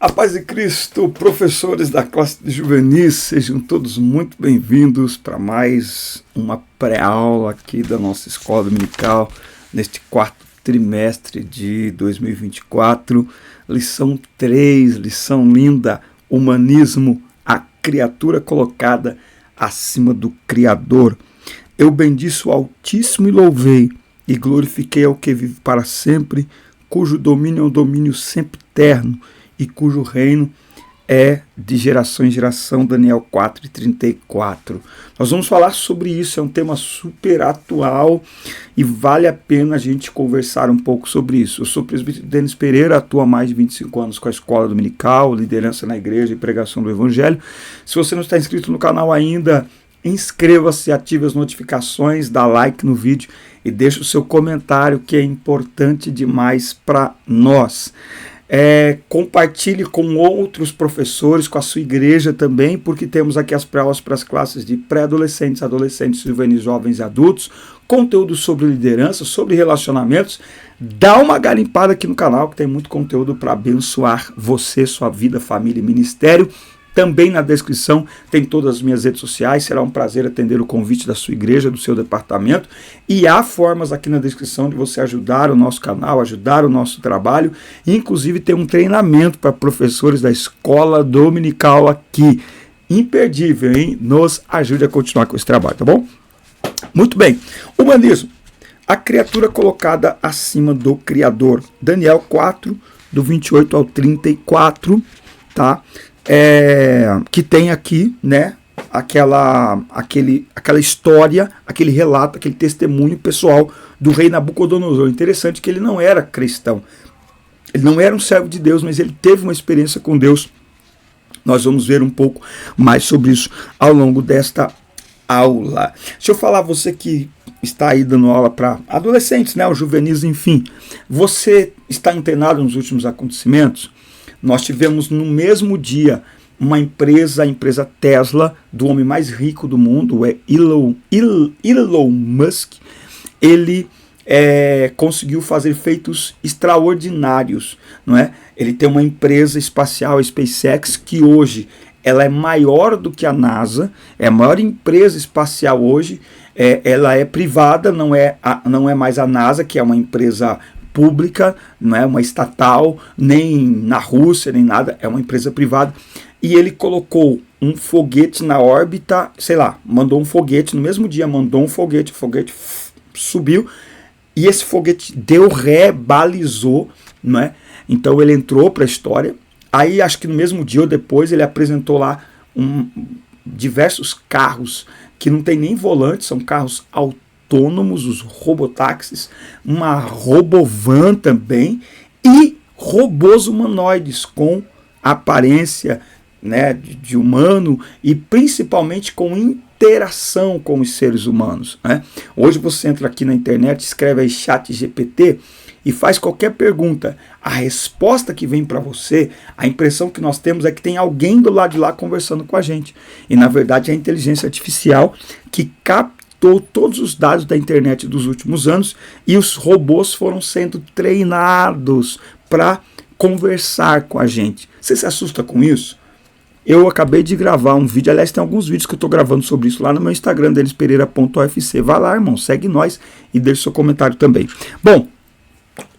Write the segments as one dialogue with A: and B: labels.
A: A paz de Cristo, professores da classe de juvenis, sejam todos muito bem-vindos para mais uma pré-aula aqui da nossa escola dominical, neste quarto trimestre de 2024, lição 3, lição linda, humanismo, a criatura colocada acima do Criador. Eu bendiço o Altíssimo e louvei, e glorifiquei ao que vive para sempre, cujo domínio é um domínio sempre eterno, e cujo reino é de geração em geração, Daniel 4:34. Nós vamos falar sobre isso, é um tema super atual e vale a pena a gente conversar um pouco sobre isso. Eu sou o presbítero Denis Pereira, atuo há mais de 25 anos com a escola dominical, liderança na igreja e pregação do evangelho. Se você não está inscrito no canal ainda, inscreva-se, ative as notificações, dá like no vídeo e deixe o seu comentário, que é importante demais para nós. Compartilhe com outros professores, com a sua igreja também, porque temos aqui as pré-aulas para as classes de pré-adolescentes, adolescentes, juvenis, jovens e adultos, conteúdo sobre liderança, sobre relacionamentos. Dá uma garimpada aqui no canal, que tem muito conteúdo para abençoar você, sua vida, família e ministério. Também na descrição tem todas as minhas redes sociais, será um prazer atender o convite da sua igreja, do seu departamento, e há formas aqui na descrição de você ajudar o nosso canal, ajudar o nosso trabalho, inclusive tem um treinamento para professores da escola dominical aqui, imperdível, hein? Nos ajude a continuar com esse trabalho, tá bom? Muito bem, humanismo, a criatura colocada acima do Criador, Daniel 4, do 28 ao 34, tá? Que tem aqui, né, aquela história, aquele relato, aquele testemunho pessoal do rei Nabucodonosor. Interessante que ele não era cristão, ele não era um servo de Deus, mas ele teve uma experiência com Deus. Nós vamos ver um pouco mais sobre isso ao longo desta aula. Deixa eu falar, você que está aí dando aula para adolescentes, né, os juvenis, enfim, você está antenado nos últimos acontecimentos? Nós tivemos no mesmo dia uma empresa, a empresa Tesla, do homem mais rico do mundo, Elon Musk. Ele conseguiu fazer feitos extraordinários, não é? Ele tem uma empresa espacial, a SpaceX, que hoje ela é maior do que a NASA, é a maior empresa espacial hoje. Ela é privada, não é mais a NASA, que é uma empresa pública, não é uma estatal, nem na Rússia, nem nada, é uma empresa privada, e ele colocou um foguete na órbita, sei lá, mandou um foguete, no mesmo dia mandou um foguete, o foguete subiu, e esse foguete deu ré, balizou, não é? Então ele entrou para a história, aí acho que no mesmo dia ou depois ele apresentou lá diversos carros que não tem nem volante, são carros autônomos, os robotáxis, uma robovan também, e robôs humanoides com aparência, né, de humano e principalmente com interação com os seres humanos, né? Hoje você entra aqui na internet, escreve aí ChatGPT e faz qualquer pergunta. A resposta que vem para você, a impressão que nós temos é que tem alguém do lado de lá conversando com a gente. E na verdade é a inteligência artificial que capta todos os dados da internet dos últimos anos e os robôs foram sendo treinados para conversar com a gente. Você se assusta com isso? Eu acabei de gravar um vídeo, aliás, tem alguns vídeos que eu estou gravando sobre isso lá no meu Instagram, denispereira.ofc. Vai lá, irmão, segue nós e deixe seu comentário também. Bom,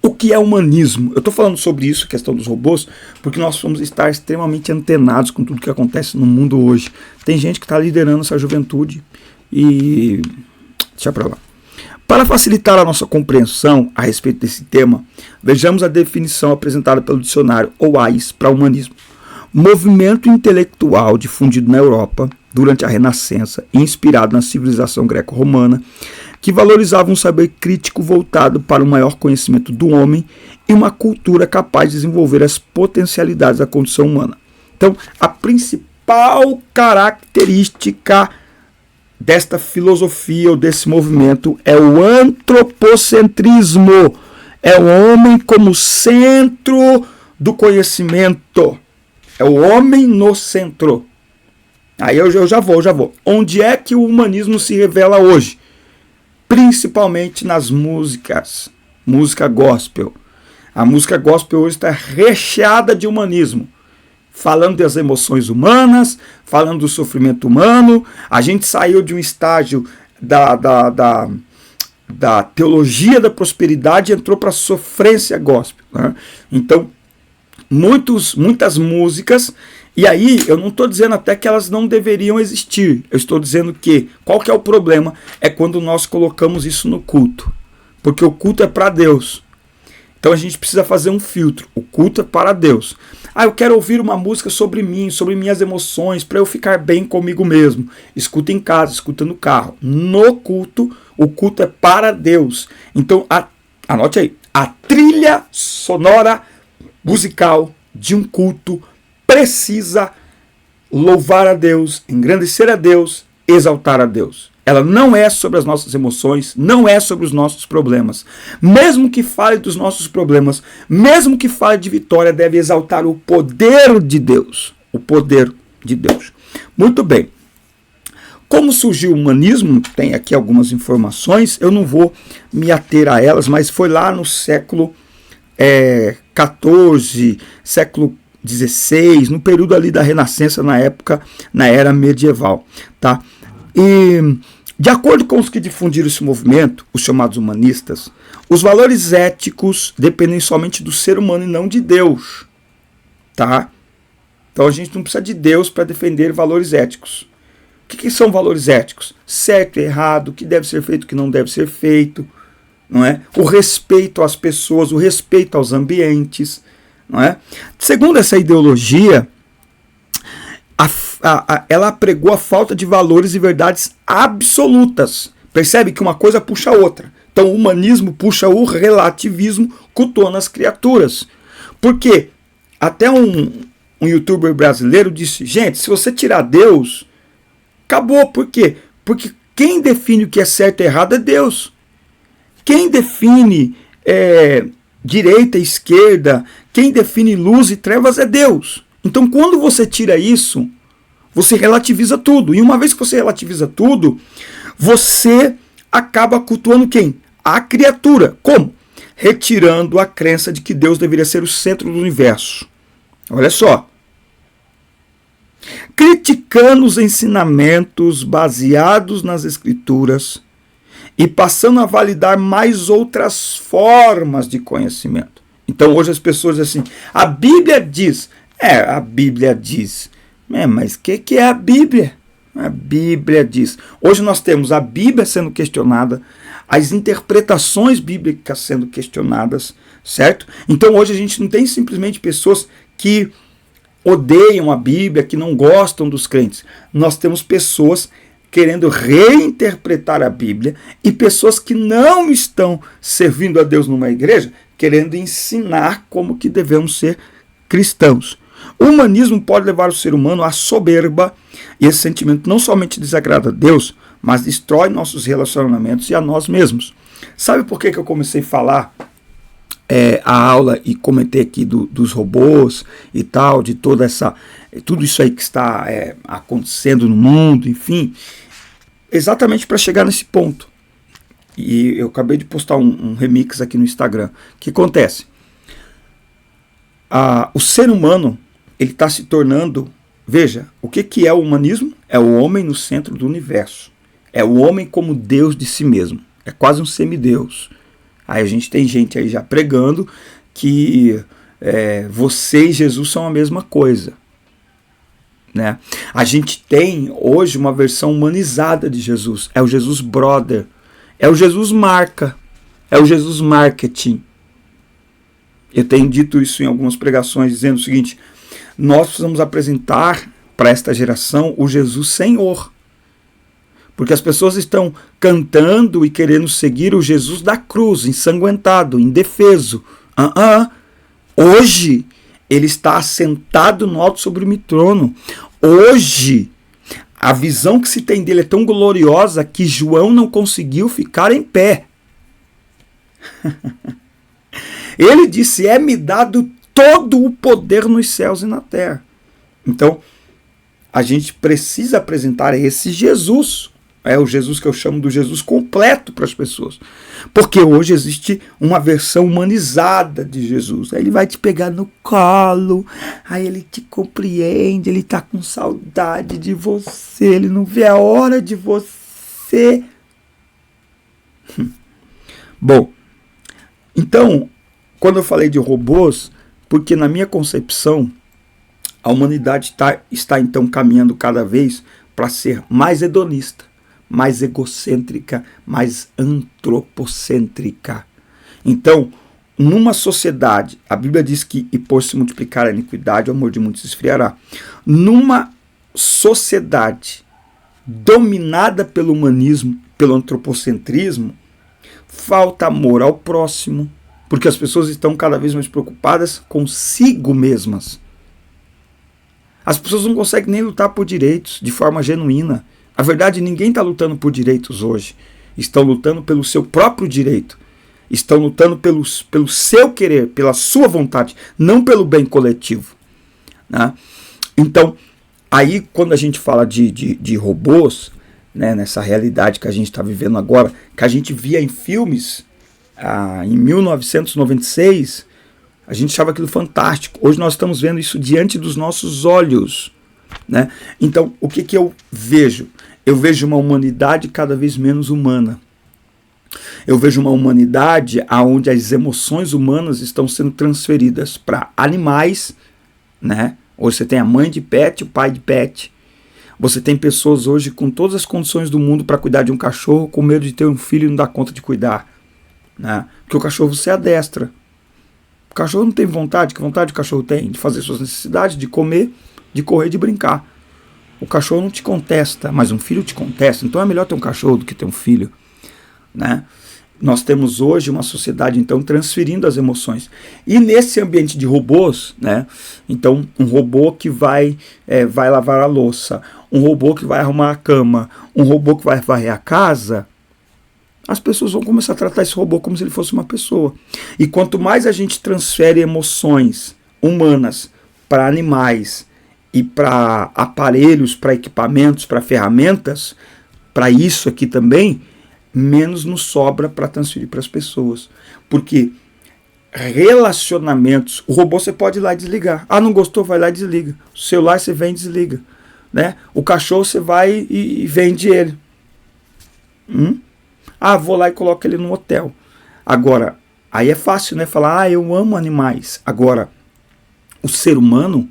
A: o que é humanismo? Eu estou falando sobre isso, questão dos robôs, porque nós vamos estar extremamente antenados com tudo que acontece no mundo hoje. Tem gente que está liderando essa juventude e deixa pra lá. Para facilitar a nossa compreensão a respeito desse tema, vejamos a definição apresentada pelo dicionário OAIS para humanismo. Movimento intelectual difundido na Europa durante a Renascença e inspirado na civilização greco-romana, que valorizava um saber crítico voltado para o maior conhecimento do homem e uma cultura capaz de desenvolver as potencialidades da condição humana. Então, a principal característica desta filosofia ou desse movimento é o antropocentrismo. É o homem como centro do conhecimento. É o homem no centro. Aí eu já vou. Onde é que o humanismo se revela hoje? Principalmente nas músicas. Música gospel. A música gospel hoje está recheada de humanismo. falando das emoções humanas, falando do sofrimento humano. A gente saiu de um estágio da teologia da prosperidade e entrou para a sofrência gospel, né? Então, muitas músicas, e aí eu não estou dizendo até que elas não deveriam existir, eu estou dizendo que, qual que é o problema? É quando nós colocamos isso no culto, porque o culto é para Deus. Então a gente precisa fazer um filtro. O culto é para Deus. Eu quero ouvir uma música sobre mim, sobre minhas emoções, para eu ficar bem comigo mesmo. Escuta em casa, escuta no carro. No culto, o culto é para Deus. Então, anote aí. A trilha sonora musical de um culto precisa louvar a Deus, engrandecer a Deus, exaltar a Deus. Ela não é sobre as nossas emoções, não é sobre os nossos problemas. Mesmo que fale dos nossos problemas, mesmo que fale de vitória, deve exaltar o poder de Deus. O poder de Deus. Muito bem. Como surgiu o humanismo, tem aqui algumas informações, eu não vou me ater a elas, mas foi lá no século XIV, século XVI, no período ali da Renascença, na era medieval, tá? E, de acordo com os que difundiram esse movimento, os chamados humanistas, os valores éticos dependem somente do ser humano e não de Deus, tá? Então a gente não precisa de Deus para defender valores éticos. O que são valores éticos? Certo e errado, o que deve ser feito, o que não deve ser feito, não é? O respeito às pessoas, o respeito aos ambientes, não é? Segundo essa ideologia, ela pregou a falta de valores e verdades absolutas. Percebe que uma coisa puxa a outra. Então o humanismo puxa o relativismo, cultuando as criaturas. Porque até um youtuber brasileiro disse, gente, se você tirar Deus, acabou. Por quê? Porque quem define o que é certo e errado é Deus. Quem define direita e esquerda, quem define luz e trevas é Deus. Então, quando você tira isso, você relativiza tudo. E uma vez que você relativiza tudo, você acaba cultuando quem? A criatura. Como? Retirando a crença de que Deus deveria ser o centro do universo. Olha só. Criticando os ensinamentos baseados nas Escrituras e passando a validar mais outras formas de conhecimento. Então, hoje as pessoas dizem assim, a Bíblia diz... a Bíblia diz. Mas o que é a Bíblia? A Bíblia diz. Hoje nós temos a Bíblia sendo questionada, as interpretações bíblicas sendo questionadas, certo? Então hoje a gente não tem simplesmente pessoas que odeiam a Bíblia, que não gostam dos crentes. Nós temos pessoas querendo reinterpretar a Bíblia e pessoas que não estão servindo a Deus numa igreja, querendo ensinar como que devemos ser cristãos. O humanismo pode levar o ser humano à soberba, e esse sentimento não somente desagrada a Deus, mas destrói nossos relacionamentos e a nós mesmos. Sabe por que eu comecei a falar a aula e comentei aqui dos robôs e tal, de tudo isso aí que está acontecendo no mundo, enfim, exatamente para chegar nesse ponto. E eu acabei de postar um remix aqui no Instagram. O que acontece? O ser humano, ele está se tornando... Veja, o que é o humanismo? É o homem no centro do universo. É o homem como Deus de si mesmo. É quase um semideus. Aí a gente tem gente aí já pregando que você e Jesus são a mesma coisa, né? A gente tem hoje uma versão humanizada de Jesus. É o Jesus brother. É o Jesus marca. É o Jesus marketing. Eu tenho dito isso em algumas pregações, dizendo o seguinte: nós precisamos apresentar para esta geração o Jesus Senhor. Porque as pessoas estão cantando e querendo seguir o Jesus da cruz, ensanguentado, indefeso. Hoje, ele está assentado no alto sublime trono. Hoje, a visão que se tem dele é tão gloriosa que João não conseguiu ficar em pé. Ele disse, é-me dado todo o poder nos céus e na terra. Então, a gente precisa apresentar esse Jesus É o Jesus que eu chamo do Jesus completo para as pessoas. Porque hoje existe uma versão humanizada de Jesus. Aí ele vai te pegar no colo, aí ele te compreende, ele está com saudade de você, ele não vê a hora de você. Bom, então, quando eu falei de robôs, porque na minha concepção, a humanidade está então caminhando cada vez para ser mais hedonista, mais egocêntrica, mais antropocêntrica. Então, numa sociedade, a Bíblia diz que e por se multiplicar a iniquidade, o amor de muitos se esfriará. Numa sociedade dominada pelo humanismo, pelo antropocentrismo, falta amor ao próximo, porque as pessoas estão cada vez mais preocupadas consigo mesmas. As pessoas não conseguem nem lutar por direitos de forma genuína. A verdade, ninguém está lutando por direitos hoje. Estão lutando pelo seu próprio direito. Estão lutando pelo seu querer, pela sua vontade, não pelo bem coletivo. Né? Então, aí quando a gente fala de robôs, né, nessa realidade que a gente está vivendo agora, que a gente via em filmes, em 1996, a gente achava aquilo fantástico. Hoje nós estamos vendo isso diante dos nossos olhos. Né? Então, o que eu vejo? Eu vejo uma humanidade cada vez menos humana. Eu vejo uma humanidade onde as emoções humanas estão sendo transferidas para animais. Né? Hoje você tem a mãe de pet, o pai de pet. Você tem pessoas hoje com todas as condições do mundo para cuidar de um cachorro, com medo de ter um filho e não dar conta de cuidar. Né? Porque o cachorro você adestra. O cachorro não tem vontade. Que vontade o cachorro tem? De fazer suas necessidades, de comer, de correr, de brincar. O cachorro não te contesta, mas um filho te contesta. Então é melhor ter um cachorro do que ter um filho. Né? Nós temos hoje uma sociedade, então, transferindo as emoções. E nesse ambiente de robôs, né? Então, um robô que vai lavar a louça, um robô que vai arrumar a cama, um robô que vai varrer a casa, as pessoas vão começar a tratar esse robô como se ele fosse uma pessoa. E quanto mais a gente transfere emoções humanas para animais e para aparelhos, para equipamentos, para ferramentas, para isso aqui também, menos nos sobra para transferir para as pessoas. Porque relacionamentos, o robô você pode ir lá e desligar. Ah, não gostou? Vai lá e desliga. O celular você vem e desliga. Né? O cachorro você vai e vende ele. Ah, vou lá e coloco ele no hotel. Agora, aí é fácil, né? Falar, eu amo animais. Agora, o ser humano,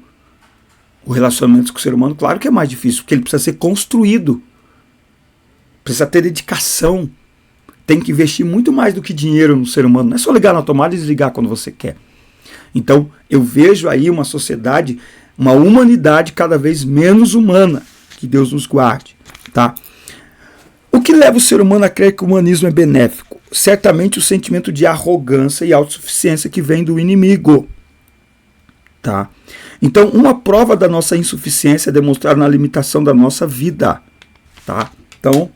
A: o relacionamento com o ser humano, claro que é mais difícil, porque ele precisa ser construído. Precisa ter dedicação. Tem que investir muito mais do que dinheiro no ser humano. Não é só ligar na tomada e desligar quando você quer. Então, eu vejo aí uma sociedade, uma humanidade cada vez menos humana. Que Deus nos guarde. Tá? O que leva o ser humano a crer que o humanismo é benéfico? Certamente o sentimento de arrogância e autossuficiência que vem do inimigo. Tá? Então, uma prova da nossa insuficiência é demonstrada na limitação da nossa vida. Tá? Então,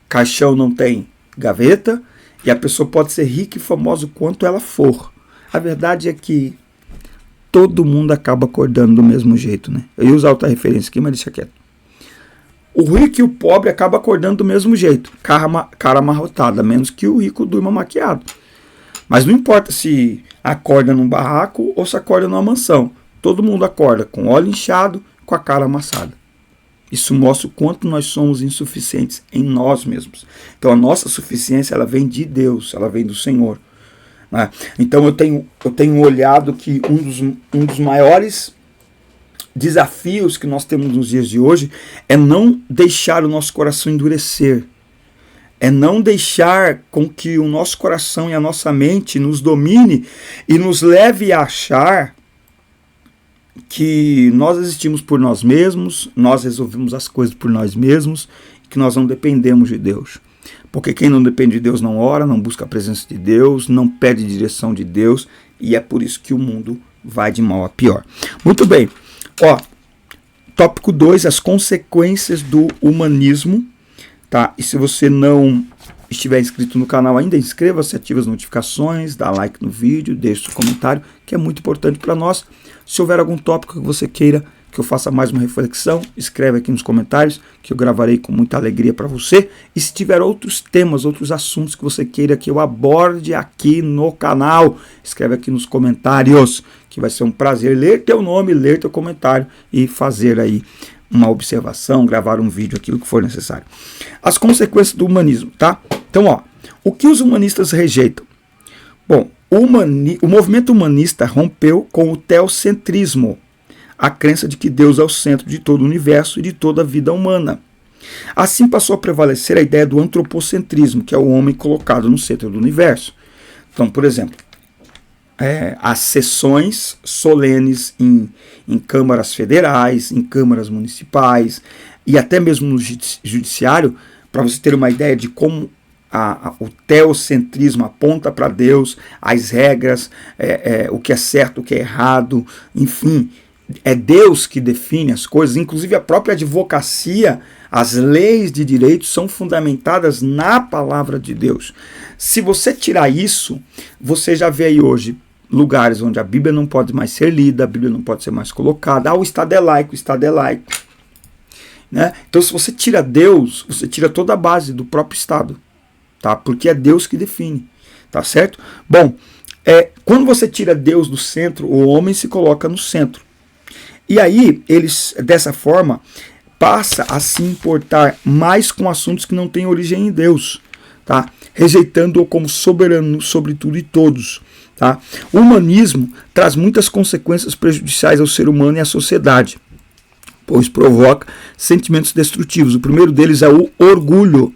A: caixão não tem gaveta e a pessoa pode ser rica e famosa o quanto ela for. A verdade é que todo mundo acaba acordando do mesmo jeito. Né? Eu ia usar outra referência aqui, mas deixa quieto. O rico e o pobre acabam acordando do mesmo jeito, cara amarrotada, menos que o rico durma maquiado. Mas não importa se acorda num barraco ou se acorda numa mansão. Todo mundo acorda com o olho inchado, com a cara amassada. Isso mostra o quanto nós somos insuficientes em nós mesmos. Então a nossa suficiência ela vem de Deus, ela vem do Senhor. Né? Então eu tenho olhado que um dos maiores desafios que nós temos nos dias de hoje é não deixar o nosso coração endurecer. É não deixar com que o nosso coração e a nossa mente nos domine e nos leve a achar que nós existimos por nós mesmos, nós resolvemos as coisas por nós mesmos, que nós não dependemos de Deus. Porque quem não depende de Deus não ora, não busca a presença de Deus, não pede direção de Deus, e é por isso que o mundo vai de mal a pior. Muito bem. Tópico 2, as consequências do humanismo. Tá? E se você não estiver inscrito no canal ainda, inscreva-se, ative as notificações, dá like no vídeo, deixe seu comentário, que é muito importante para nós. Se houver algum tópico que você queira que que eu faça mais uma reflexão, escreve aqui nos comentários, que eu gravarei com muita alegria para você. E se tiver outros temas, outros assuntos que você queira que eu aborde aqui no canal, escreve aqui nos comentários, que vai ser um prazer ler teu nome, ler teu comentário e fazer aí uma observação, gravar um vídeo, aquilo que for necessário. As consequências do humanismo, tá? Então, ó, o que os humanistas rejeitam? Bom, o movimento humanista rompeu com o teocentrismo, a crença de que Deus é o centro de todo o universo e de toda a vida humana. Assim passou a prevalecer a ideia do antropocentrismo, que é o homem colocado no centro do universo. Então, por exemplo, as sessões solenes em câmaras federais, em câmaras municipais e até mesmo no judiciário, para você ter uma ideia de como o teocentrismo aponta para Deus, as regras, o que é certo, o que é errado, enfim, é Deus que define as coisas. Inclusive a própria advocacia, as leis de direito são fundamentadas na palavra de Deus. Se você tirar isso, você já vê aí hoje lugares onde a Bíblia não pode mais ser lida, a Bíblia não pode ser mais colocada. O Estado é laico, o Estado é laico. Né? Então, se você tira Deus, você tira toda a base do próprio Estado. Tá? Porque é Deus que define. Tá certo? Bom, quando você tira Deus do centro, o homem se coloca no centro. E aí, eles, dessa forma, passa a se importar mais com assuntos que não têm origem em Deus. Tá? Rejeitando-o como soberano sobre tudo e todos. Tá? O humanismo traz muitas consequências prejudiciais ao ser humano e à sociedade, pois provoca sentimentos destrutivos. O primeiro deles é o orgulho,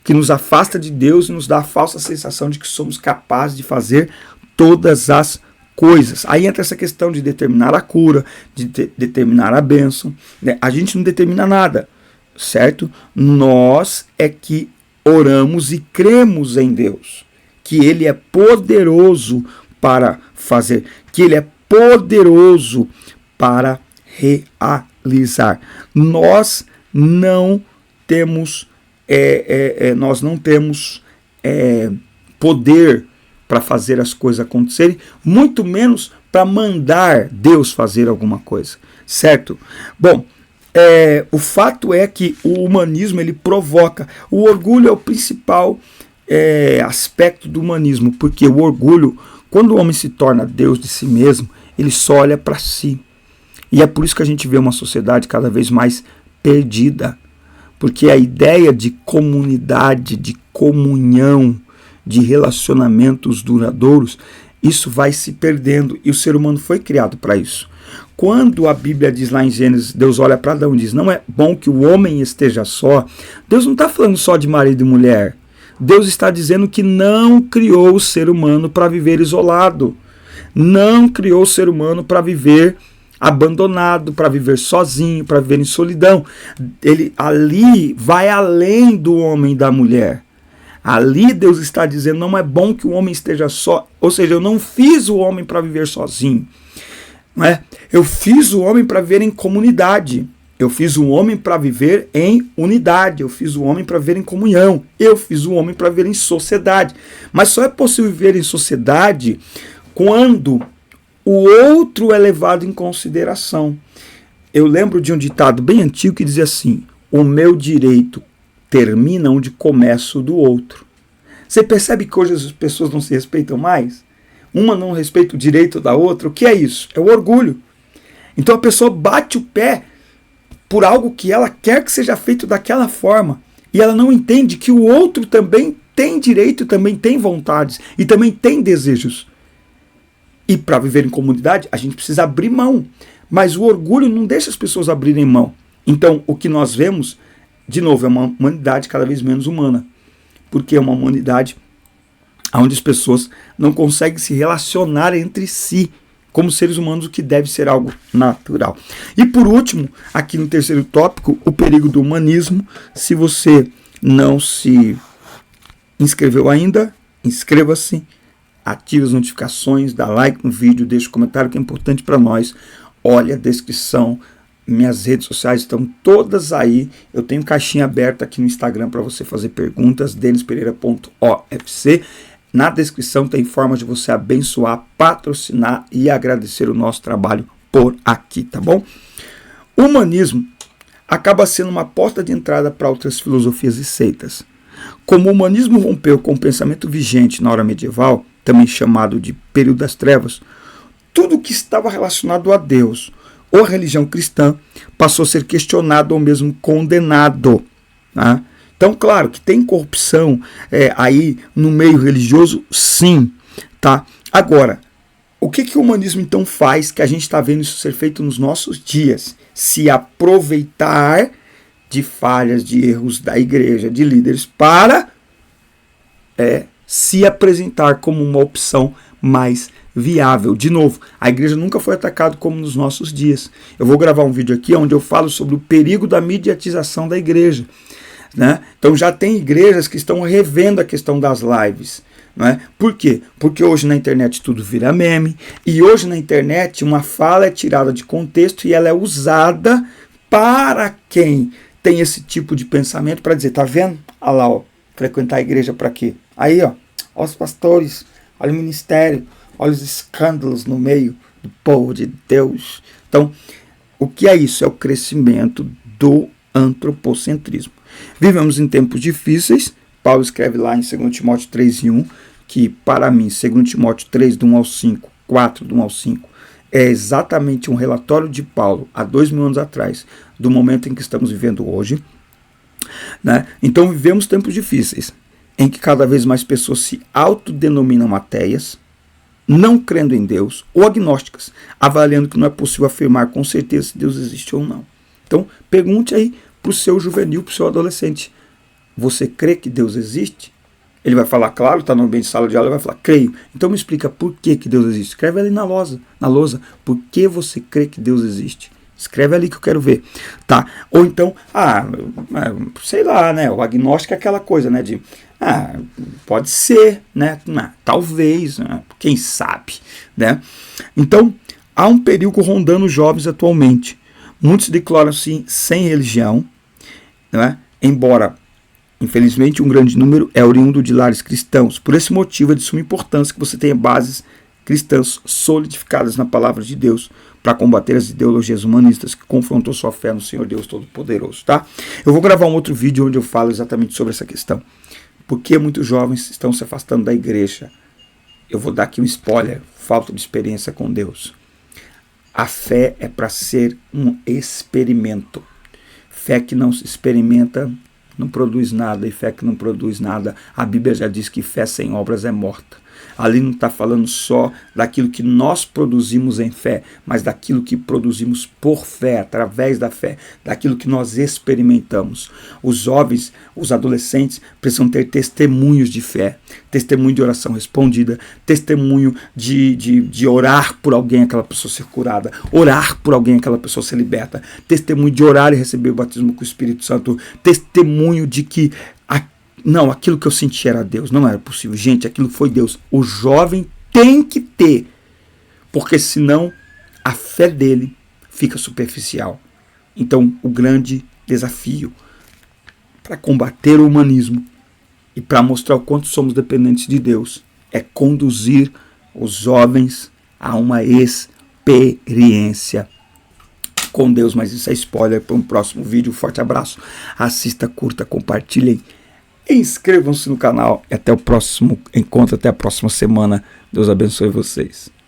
A: que nos afasta de Deus e nos dá a falsa sensação de que somos capazes de fazer todas as coisas. Aí entra essa questão de determinar a cura, de determinar a bênção. Né? A gente não determina nada, certo? Nós é que oramos e cremos em Deus, que Ele é poderoso para fazer, que Ele é poderoso para realizar. Nós não temos poder para fazer as coisas acontecerem, muito menos para mandar Deus fazer alguma coisa, certo? Bom, o fato é que o humanismo ele provoca. O orgulho é o principal aspecto do humanismo, porque o orgulho, quando o homem se torna Deus de si mesmo, ele só olha para si. E é por isso que a gente vê uma sociedade cada vez mais perdida, porque a ideia de comunidade, de comunhão, de relacionamentos duradouros, isso vai se perdendo, e o ser humano foi criado para isso. Quando a Bíblia diz lá em Gênesis, Deus olha para Adão e diz, não é bom que o homem esteja só, Deus não está falando só de marido e mulher. Deus está dizendo que não criou o ser humano para viver isolado. Não criou o ser humano para viver abandonado, para viver sozinho, para viver em solidão. Ele ali vai além do homem e da mulher. Ali Deus está dizendo, não é bom que o homem esteja só. Ou seja, eu não fiz o homem para viver sozinho. Não é? Eu fiz o homem para viver em comunidade. Eu fiz o homem para viver em unidade, eu fiz o homem para viver em comunhão, eu fiz o homem para viver em sociedade. Mas só é possível viver em sociedade quando o outro é levado em consideração. Eu lembro de um ditado bem antigo que dizia assim, o meu direito termina onde começa o do outro. Você percebe que hoje as pessoas não se respeitam mais? Uma não respeita o direito da outra. O que é isso? É o orgulho. Então a pessoa bate o pé por algo que ela quer que seja feito daquela forma. E ela não entende que o outro também tem direito, também tem vontades e também tem desejos. E para viver em comunidade, a gente precisa abrir mão. Mas o orgulho não deixa as pessoas abrirem mão. Então, o que nós vemos, de novo, é uma humanidade cada vez menos humana. Porque é uma humanidade onde as pessoas não conseguem se relacionar entre si como seres humanos, o que deve ser algo natural. E por último, aqui no terceiro tópico, o perigo do humanismo. Se você não se inscreveu ainda, inscreva-se, ative as notificações, dá like no vídeo, deixa um comentário que é importante para nós. Olha a descrição, minhas redes sociais estão todas aí. Eu tenho caixinha aberta aqui no Instagram para você fazer perguntas, denispereira.ofc. Na descrição tem formas de você abençoar, patrocinar e agradecer o nosso trabalho por aqui, tá bom? O humanismo acaba sendo uma porta de entrada para outras filosofias e seitas. Como o humanismo rompeu com o pensamento vigente na hora medieval, também chamado de período das trevas, tudo que estava relacionado a Deus ou a religião cristã passou a ser questionado ou mesmo condenado. Tá? Então, claro que tem corrupção aí no meio religioso, sim. Tá? Agora, o que o humanismo então faz que a gente está vendo isso ser feito nos nossos dias? Se aproveitar de falhas, de erros da igreja, de líderes, para se apresentar como uma opção mais viável. De novo, a igreja nunca foi atacada como nos nossos dias. Eu vou gravar um vídeo aqui onde eu falo sobre o perigo da mediatização da igreja. Né? Então já tem igrejas que estão revendo a questão das lives. Não é? Por quê? Porque hoje na internet tudo vira meme, e hoje na internet uma fala é tirada de contexto e ela é usada para quem tem esse tipo de pensamento para dizer, tá vendo? Olha lá, ó, frequentar a igreja para quê? Aí, ó os pastores, olha o ministério, olha os escândalos no meio do povo de Deus. Então, o que é isso? É o crescimento do antropocentrismo. Vivemos em tempos difíceis. Paulo escreve lá em 2 Timóteo 3:1, que para mim, 2 Timóteo 3, do 1 ao 5, 4, do 1 ao 5, é exatamente um relatório de Paulo, há 2000 anos atrás, do momento em que estamos vivendo hoje. Né? Então vivemos tempos difíceis, em que cada vez mais pessoas se autodenominam ateias, não crendo em Deus, ou agnósticas, avaliando que não é possível afirmar com certeza se Deus existe ou não. Então pergunte aí para o seu juvenil, para o seu adolescente, você crê que Deus existe? Ele vai falar, claro, está no ambiente de sala de aula, ele vai falar, creio. Então me explica por que Deus existe. Escreve ali na lousa, por que você crê que Deus existe? Escreve ali que eu quero ver. Tá? Ou então, sei lá, né? O agnóstico é aquela coisa, né? De, pode ser, né? Talvez, né? Quem sabe, né? Então, há um perigo rondando os jovens atualmente. Muitos declaram-se sem religião, né? Embora, infelizmente, um grande número é oriundo de lares cristãos. Por esse motivo, é de suma importância que você tenha bases cristãs solidificadas na palavra de Deus para combater as ideologias humanistas que confrontam sua fé no Senhor Deus Todo-Poderoso. Tá? Eu vou gravar um outro vídeo onde eu falo exatamente sobre essa questão. Por que muitos jovens estão se afastando da igreja? Eu vou dar aqui um spoiler, falta de experiência com Deus. A fé é para ser um experimento. Fé que não se experimenta não produz nada, e fé que não produz nada, a Bíblia já diz que fé sem obras é morta. Ali não está falando só daquilo que nós produzimos em fé, mas daquilo que produzimos por fé, através da fé, daquilo que nós experimentamos. Os jovens, os adolescentes precisam ter testemunhos de fé, testemunho de oração respondida, testemunho de orar por alguém, aquela pessoa ser curada, orar por alguém, aquela pessoa ser liberta, testemunho de orar e receber o batismo com o Espírito Santo, testemunho de que não, aquilo que eu senti era Deus, não era possível. Gente, aquilo foi Deus. O jovem tem que ter, porque senão a fé dele fica superficial. Então, o grande desafio para combater o humanismo e para mostrar o quanto somos dependentes de Deus é conduzir os jovens a uma experiência com Deus. Mas isso é spoiler para um próximo vídeo. Forte abraço, assista, curta, compartilhem. Inscrevam-se no canal e até o próximo encontro, até a próxima semana. Deus abençoe vocês.